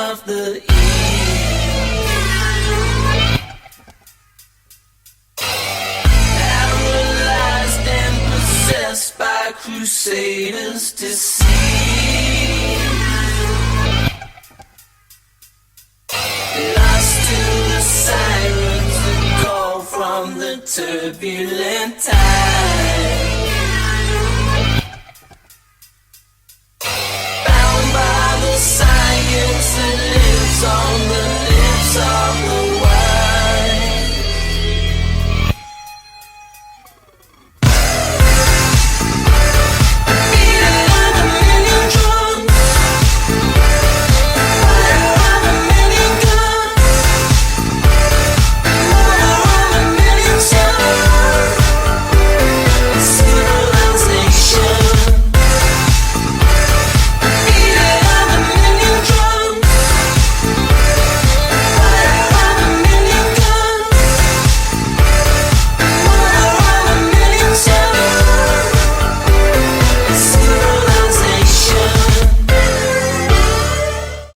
of the east. Paralyzed and possessed by crusaders to see. Lost to the sirens that call from the turbulent tide.